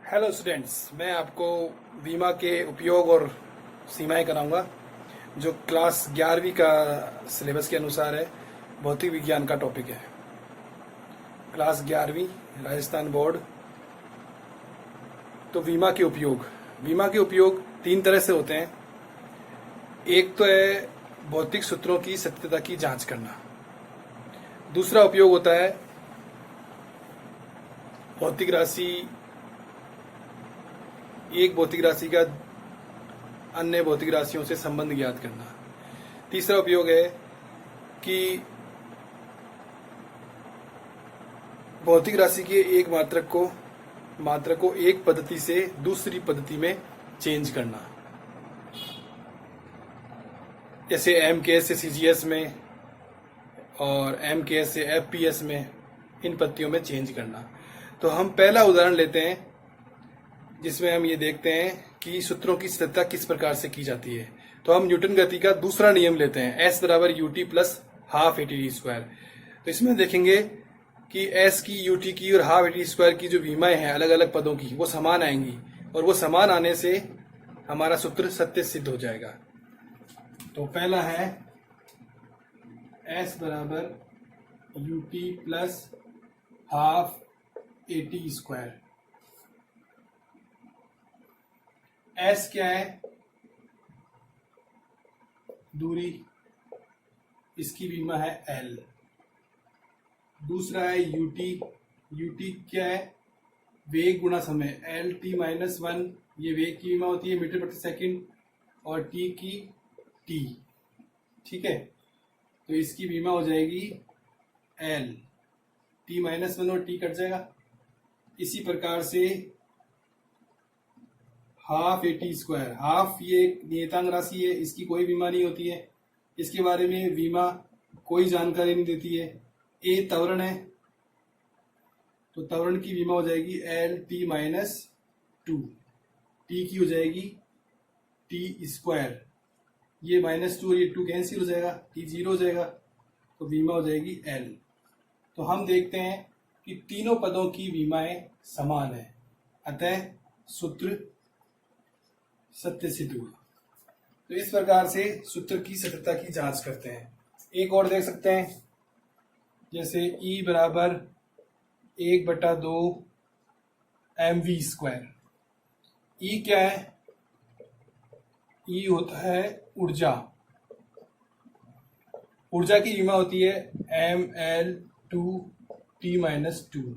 Hello students, मैं आपको बीमा के उपयोग और सीमाएं कराऊंगा जो क्लास 11वीं का सिलेबस के अनुसार है। भौतिक विज्ञान का टॉपिक है। क्लास 11वीं राजस्थान बोर्ड। तो बीमा के उपयोग तीन तरह से होते हैं। एक तो है भौतिक सूत्रों की सत्यता की जांच करना। दूसरा उपयोग होता है भौतिक राशि एक भौतिक राशि का अन्य भौतिक राशियों से संबंध ज्ञात करना। तीसरा उपयोग है कि भौतिक राशि के एक मात्रक को एक पद्धति से दूसरी पद्धति में चेंज करना, जैसे एमकेएस से सीजीएस में और एमकेएस से एफपीएस में, इन पद्धतियों में चेंज करना। तो हम पहला उदाहरण लेते हैं जिसमें हम ये देखते हैं कि सूत्रों की सत्यता किस प्रकार से की जाती है। तो हम न्यूटन गति का दूसरा नियम लेते हैं, S बराबर UT plus half A T square. तो इसमें देखेंगे कि S की, यूटी की और हाफ ए टी स्क्वायर की जो विमाएं हैं अलग अलग पदों की, वो समान आएंगी और वो समान आने से हमारा सूत्र सत्य सिद्ध हो जाएगा। तो पहला है S बराबर UT plus half A T square. S क्या है? दूरी, इसकी विमा है L। दूसरा है यूटी क्या है? वेग गुणा समय, L t माइनस 1, ये वेग की विमा होती है मीटर प्रति सेकंड, और t की t। ठीक है, तो इसकी विमा हो जाएगी L, t माइनस 1 और t कट जाएगा। इसी प्रकार से half A T square, half ये एक नियतांक राशि है, इसकी कोई बीमा नहीं होती है, इसके बारे में बीमा कोई जानकारी नहीं देती है। ए त्वरण है, तो त्वरण की बीमा हो जाएगी एल टी माइनस 2, टी की हो जाएगी टी स्क्वायर, ये -2 और ये 2 कैंसिल हो जाएगा, टी 0 हो जाएगा, तो बीमा हो जाएगी एल। तो हम देखते हैं कि तीनों पदों की बीमाएं समान है, अतः सूत्र सत्य सिद्ध हुआ। तो इस प्रकार से सूत्र की सत्यता की जांच करते हैं। एक और देख सकते हैं, जैसे E बराबर 1/2 mv स्क्वायर। E क्या है? E होता है ऊर्जा की विमा होती है ml2t-2।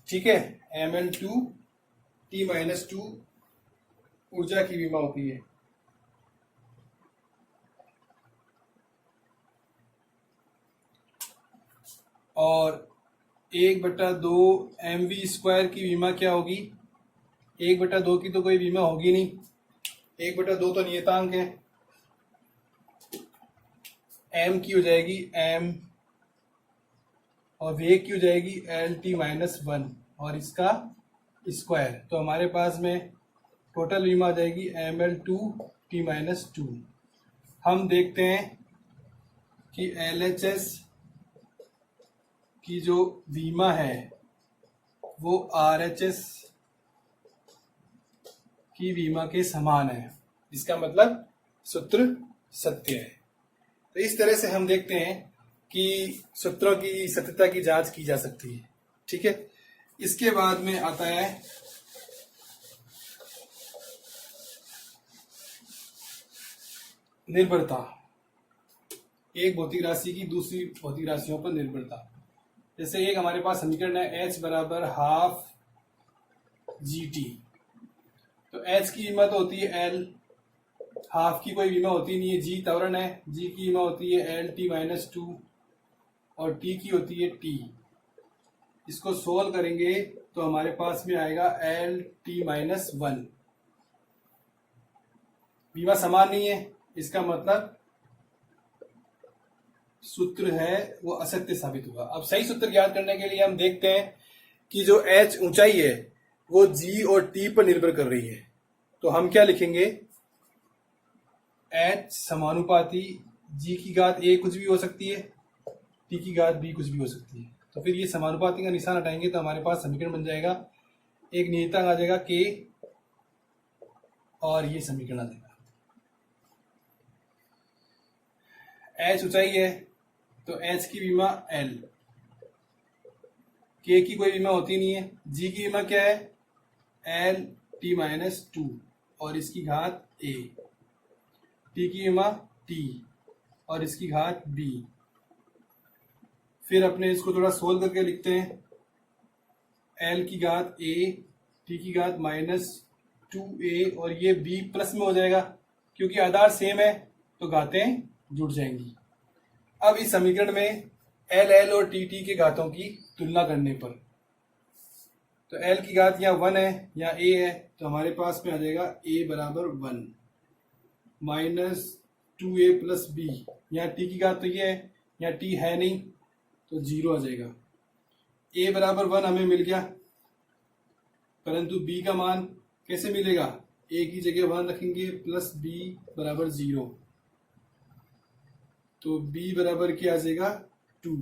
ठीक है, ml2t-2 ऊर्जा की विमा होती है। और 1/2 mv स्क्वायर की बीमा क्या होगी? 1/2 की तो कोई बीमा होगी नहीं, 1/2 तो नियतांक है। m की हो जाएगी m और वेग की हो जाएगी LT-1 और इसका स्क्वायर। तो हमारे पास में टोटल बीमा आ जाएगी ml2t-2। हम देखते हैं कि LHS की जो बीमा है वो RHS की बीमा के समान है, इसका मतलब सूत्र सत्य है। तो इस तरह से हम देखते हैं कि सूत्रों की सत्यता की जांच की जा सकती है। ठीक है, इसके बाद में आता है निर्भरता, एक भौतिक राशि की दूसरी भौतिक राशियों पर निर्भरता। जैसे एक हमारे पास समीकरण है H बराबर हाफ GT। तो H की विमा तो होती है L, हाफ की कोई विमा होती नहीं है, G त्वरण है, G की विमा होती है LT-2 और T की होती है T। इसको सोल्व करेंगे तो हमारे पास में आएगा LT-1। विमा समान नहीं है, इसका मतलब सूत्र है वो असत्य साबित हुआ। अब सही सूत्र ज्ञात करने के लिए हम देखते हैं कि जो H ऊंचाई है वो G और T पर निर्भर कर रही है। तो हम क्या लिखेंगे? H समानुपाती G की घात A कुछ भी हो सकती है, T की घात B कुछ भी हो सकती है। तो फिर ये समानुपाती का निशान हटाएंगे तो हमारे पास समीकरण बन जाएगा एक नियतांक आ जाएगा k और ये समीकरण आ जाएगा। h ऊंचाई है तो h की विमा l, k की कोई विमा होती नहीं है, g की विमा क्या है l t-2 और इसकी घात a, t की विमा t और इसकी घात b। फिर अपने इसको थोड़ा सोल्व करके लिखते हैं, l की घात a, t की घात -2a और ये b प्लस में हो जाएगा क्योंकि आधार सेम है तो घातें जुड़ जाएंगी। अब इस समीकरण में l और t के घातों की तुलना करने पर, तो l की घात यहाँ 1 है या a है तो हमारे पास में आ जाएगा a बराबर 1 -2a + b। यहाँ t की घात तो ये है, यहाँ t है नहीं तो 0 आ जाएगा। a बराबर 1 हमें मिल गया, परंतु b का मान कैसे मिलेगा, a की जगह 1 रखेंगे प्लस b बराबर 0, तो b बराबर क्या आ जाएगा 2।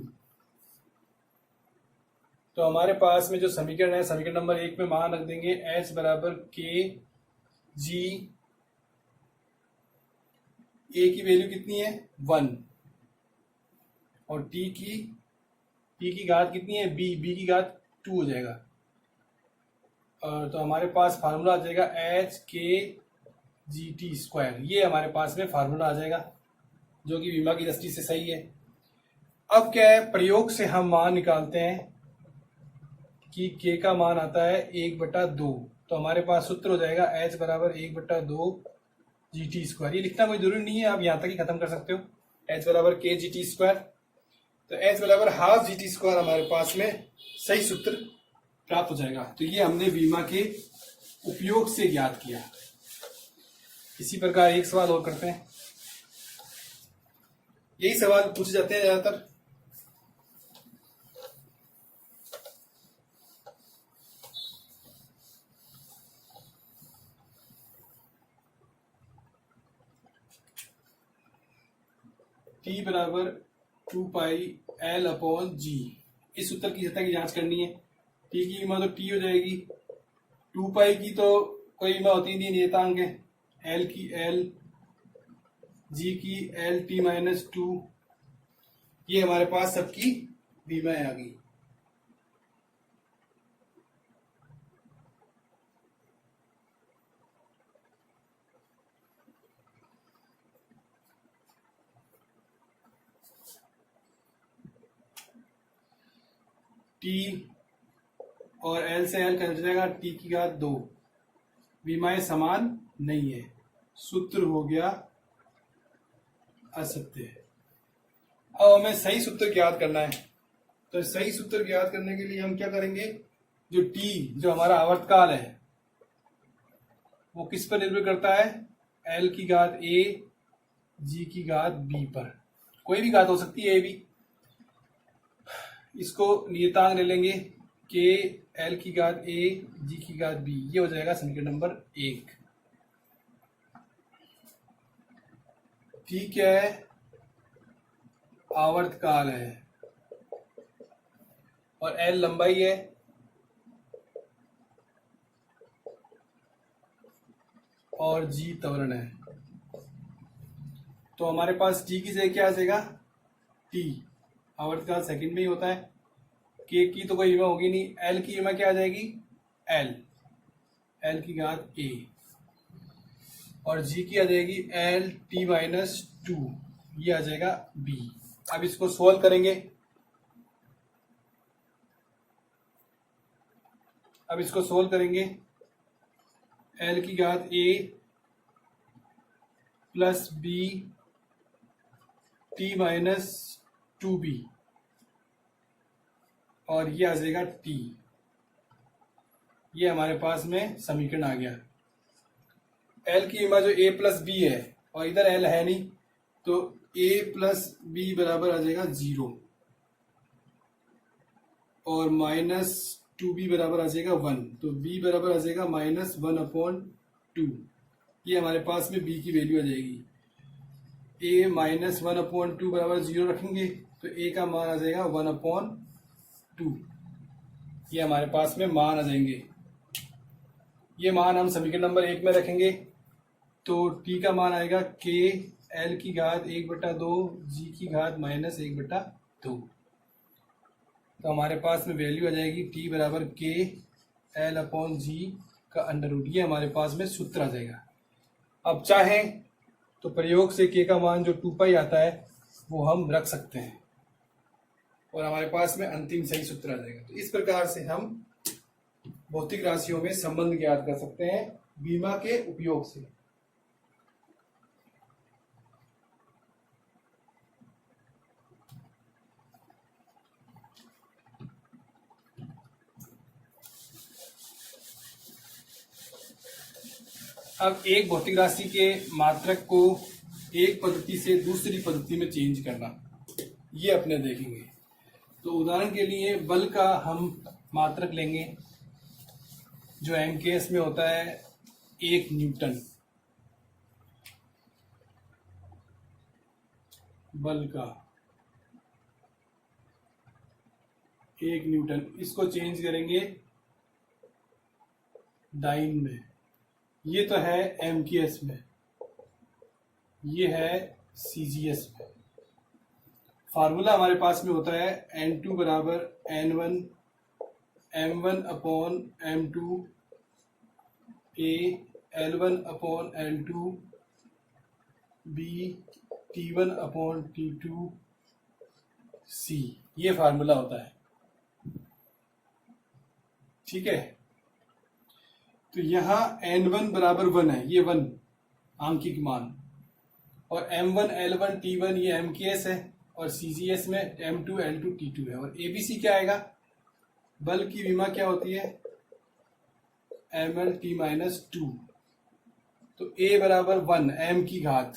तो हमारे पास में जो समीकरण है, समीकरण नंबर 1 में मान रख देंगे h बराबर k g, a की वैल्यू कितनी है 1 और t की घात कितनी है b की घात 2 हो जाएगा। और तो हमारे पास फार्मूला आ जाएगा एच के जी टी स्क्वायर, ये हमारे पास में फार्मूला आ जाएगा जो कि विमा की दृष्टि से सही है। अब क्या है, प्रयोग से हम मान निकालते हैं कि k का मान आता है 1/2, तो हमारे पास सूत्र हो जाएगा h बराबर 1/2 जी टी स्क्वायर। ये लिखना कोई जरूरी नहीं है, आप यहाँ तक ही खत्म कर सकते हो, h बराबर के जी टी स्क्वायर। तो h बराबर हाफ जी टी स्क्वायर हमारे पास में सही सूत्र प्राप्त हो जाएगा। तो ये हमने बीमा के उपयोग से ज्ञात किया। इसी प्रकार एक सवाल और करते हैं, यही सवाल पूछे जाते हैं ज्यादातर। t बराबर 2πL/g, इस सूत्र की सत्ता की जांच करनी है। t की कीमत तो t हो जाएगी, 2π की तो कोई कीमत होती नहीं, नियतांक है, l की l, g की l t-2, ये हमारे पास सबकी बीमाएं आ गई। t और l से l कैंसिल जाएगा, t की घात 2, विमाएं समान नहीं है, सूत्र हो गया असत्य। अब हमें सही सूत्र ज्ञात करना है, तो सही सूत्र ज्ञात करने के लिए हम क्या करेंगे, जो t जो हमारा आवर्तकाल है वो किस पर निर्भर करता है, l की घात a, g की घात b पर, कोई भी घात हो सकती है a भी। इसको नियतांक ले लेंगे k l की घात a, g की घात b, ये हो जाएगा समीकरण नंबर 1। ठीक है, आवर्तकाल है और l लंबाई है और g त्वरण है, तो हमारे पास t की जगह क्या आ जाएगा t, आवर्तकाल सेकंड में ही होता है, k की तो कोई विमा होगी नहीं, l की विमा क्या आ जाएगी l की घात a और g की आ जाएगी l t-2, ये आ जाएगा b। अब इसको सोल्व करेंगे, l की घात a प्लस b t-2b और ये आ जाएगा t, ये हमारे पास में समीकरण आ गया। l की विमा जो a प्लस b है और इधर l है नहीं, तो a प्लस b बराबर आ जाएगा 0 और -2b बराबर आ जाएगा 1, तो b बराबर आ जाएगा -1/2, ये हमारे पास में b की वैल्यू आ जाएगी। a -1/2 बराबर 0 रखेंगे तो a का मान आ जाएगा 1/2, ये हमारे पास में मान आ जाएंगे। ये मान हम समीकरण नंबर 1 में रखेंगे तो टी का मान आएगा के एल की घात 1/2 जी की घात -1/2। तो हमारे पास में वैल्यू आ जाएगी टी बराबर के एल अपॉन जी का अंडर रूट। ये हमारे पास में सूत्र आ जाएगा। अब चाहें तो प्रयोग से के का मान जो 2 पाई आता है वो हम रख सकते हैं और हमारे पास में अंतिम सही सूत्र आ जाएगा। तो इस प्रकार से हम भौतिक राशियों में संबंध ज्ञात कर सकते हैं बीमा के उपयोग से। अब एक भौतिक राशि के मात्रक को एक पद्धति से दूसरी पद्धति में चेंज करना, ये अपने देखेंगे। तो उदाहरण के लिए बल का हम मात्रक लेंगे जो एमकेएस में होता है 1 न्यूटन। बल का 1 न्यूटन, इसको चेंज करेंगे डाइन में। ये तो है एमकेएस में, ये है सीजीएस में। फार्मूला हमारे पास में होता है N2 बराबर N1 M1 upon M2 A L1 upon L2 B T1 upon T2 C। ये फार्मूला होता है, ठीक है। तो यहाँ N1 बराबर 1 है, ये 1 आंकिक मान, और M1 L1 T1 ये MKS है, और CGS में M2 L2 T2 है। और ABC क्या आएगा? बल की विमा क्या होती है? ML_T-2। तो A बराबर 1 M की घात,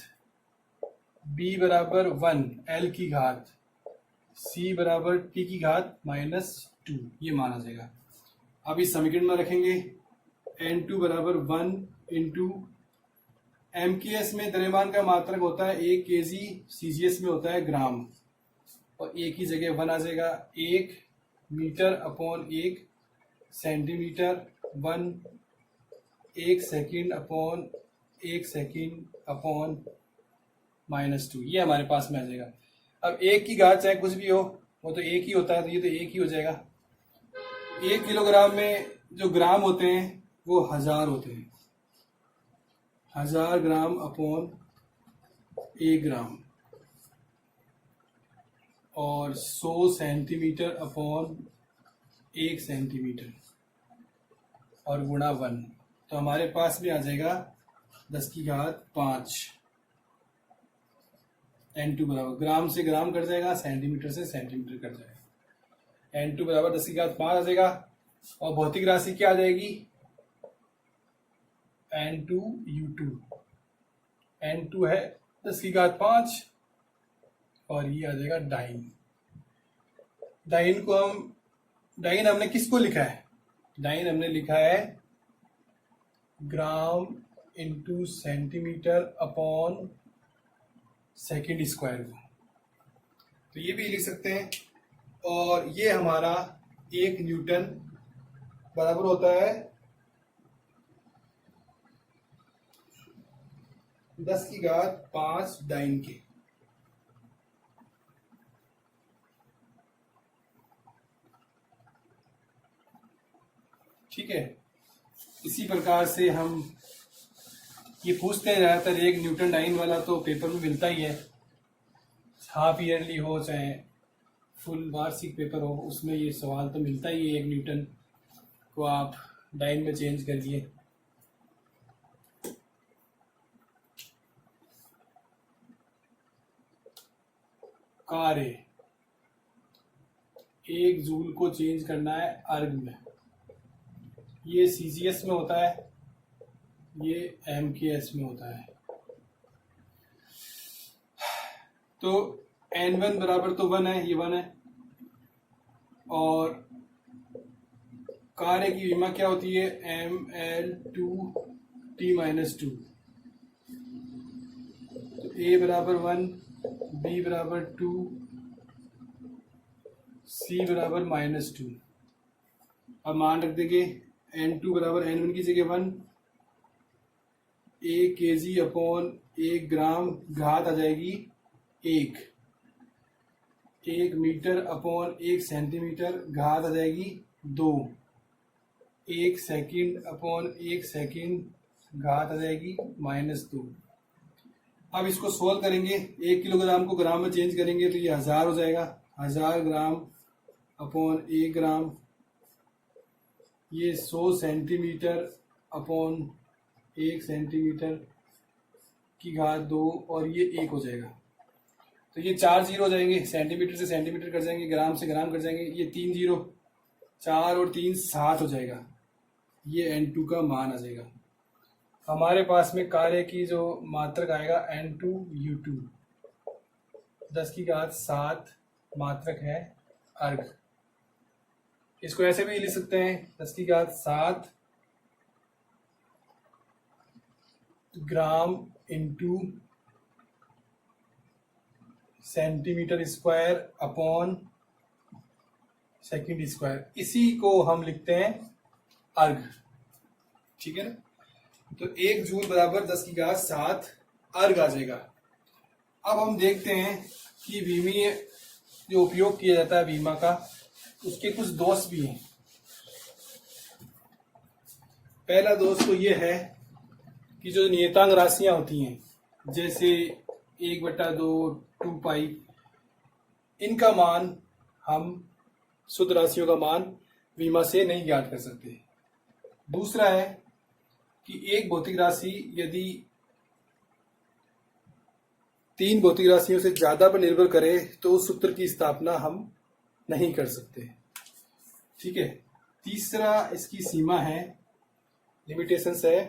B बराबर 1 L की घात, C बराबर T की घात -2, ये माना जाएगा। अब इस समीकरण में रखेंगे N2 बराबर 1 इंटू MKS में द्रव्यमान का मात्रक होता है 1 kg, CGS में होता है ग्राम, और एक ही जगह 1 आ जाएगा। 1 metre upon 1 centimetre, 1 second upon 1 second upon -2, ये हमारे पास में आ जाएगा। अब 1 की घात चाहे कुछ भी हो, वो तो 1 ही होता है, तो ये तो 1 ही हो जाएगा। 1 किलोग्राम में जो ग्राम होते हैं वो 1000 होते हैं, 1000 ग्राम अपॉन 1 ग्राम, और 100 सेंटीमीटर अपॉन 1 सेंटीमीटर, और गुणा 1। तो हमारे पास में आ जाएगा 10 की घात 5। N2 बराबर, ग्राम से ग्राम कट जाएगा, सेंटीमीटर से सेंटीमीटर कट जाएगा। N2 बराबर 10 की घात 5 आ जाएगा। और भौतिक राशि क्या आ जाएगी? N2U2। N2 है 10 की घात 5, और ये आ जाएगा डाइन। डाइन हमने किसको लिखा है? डाइन हमने लिखा है gram into centimetre upon second square को, तो ये भी लिख सकते हैं। और ये हमारा 1 न्यूटन बराबर होता है 10 की घात 5 डाइन के। ठीक है, इसी प्रकार से हम ये पूछते हैं ज्यादातर। 1 न्यूटन डाइन वाला तो पेपर में मिलता ही है, हाफ ईयरली हो चाहे फुल वार्षिक पेपर हो, उसमें ये सवाल तो मिलता ही है। 1 न्यूटन को आप डाइन में चेंज कर दिए। कार्य 1 जूल को चेंज करना है अर्ग में, ये CGS में होता है, ये MKS में होता है। तो N1 बराबर तो 1 है, ये 1 है। और कार्य की विमा क्या होती है? ML2T-2। तो A बराबर 1, B बराबर 2, C बराबर -2। अब मान रख देंगे N2 बराबर N1 की जगह 1, 1 kg अपॉन 1 ग्राम, घात आ जाएगी 1, 1 मीटर अपॉन 1 सेंटीमीटर, घात आ जाएगी 2, 1 सेकंड अपॉन 1 सेकंड, घात आ जाएगी -2। अब इसको सोल्व करेंगे, 1 किलोग्राम को ग्राम में चेंज करेंगे तो ये 1000 हो जाएगा, 1000 ग्राम अपॉन 1 ग्राम, ये 100 सेंटीमीटर अपॉन 1 सेंटीमीटर की घात 2 और ये 1 हो जाएगा। तो ये 4 जीरो हो जाएंगे, सेंटीमीटर से सेंटीमीटर कट जाएंगे, ग्राम से ग्राम कट जाएंगे, ये 3 जीरो, 4 और 3 7 हो जाएगा, ये N2 का मान आ जाएगा। हमारे पास में कार्य की जो मात्रक आएगा N2U2, 10 की घात 7 मात्रक है अर्घ। इसको ऐसे भी लिख सकते हैं, 10 की घात 7 gram into centimetre square upon second square, इसी को हम लिखते हैं अर्घ। ठीक है ना, तो 1 जूल बराबर 10 की घात 7 अर्घ आ जाएगा। अब हम देखते हैं कि विमीय जो उपयोग किया जाता है बीमा का, उसके कुछ दोष भी हैं। पहला दोष तो ये है कि जो नियतांक राशियां होती हैं, जैसे 1/2, 2 पाई, इनका मान हम शुद्ध राशियों का मान बीमा से नहीं ज्ञात कर सकते। दूसरा है कि एक भौतिक राशि यदि 3 भौतिक राशियों से ज्यादा पर निर्भर करे तो उस सूत्र की स्थापना हम नहीं कर सकते। ठीक है। तीसरा इसकी सीमा है, लिमिटेशंस है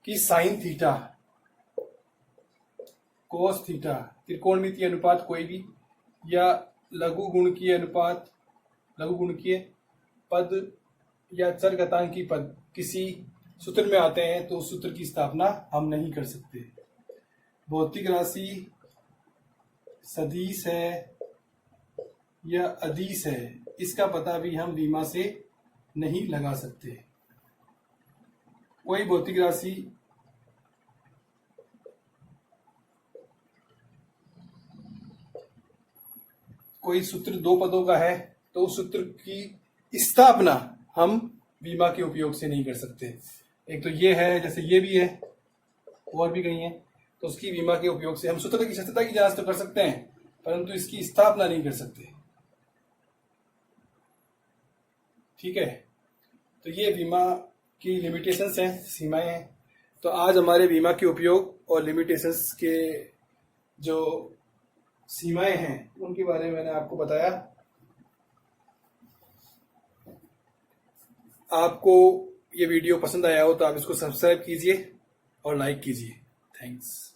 कि साइन थीटा, कोस थीटा, त्रिकोणमितीय अनुपात कोई भी, या लघु गुणकीय अनुपात, लघु गुणकीय पद या चरघातांकी पद किसी सूत्र में आते हैं तो उस सूत्र की स्थापना हम नहीं कर सकते। भौतिक राशि सदिश है या अदिश है, इसका पता भी हम बीमा से नहीं लगा सकते। कोई भौतिक राशि कोई सूत्र 2 पदों का है तो उस सूत्र की स्थापना हम बीमा के उपयोग से नहीं कर सकते। एक तो ये है, जैसे ये भी है, और भी कहीं है, तो उसकी बीमा के उपयोग से हम सूत्र की सत्यता की जांच तो कर सकते हैं, परंतु इसकी स्थापना नहीं कर सकते। ठीक है, तो ये बीमा की लिमिटेशंस हैं, सीमाएं हैं। तो आज हमारे बीमा के उपयोग और लिमिटेशंस के जो सीमाएं हैं उनके बारे में मैंने आपको बताया। आपको ये वीडियो पसंद आया हो तो आप इसको सब्सक्राइब कीजिए और लाइक कीजिए। थैंक्स।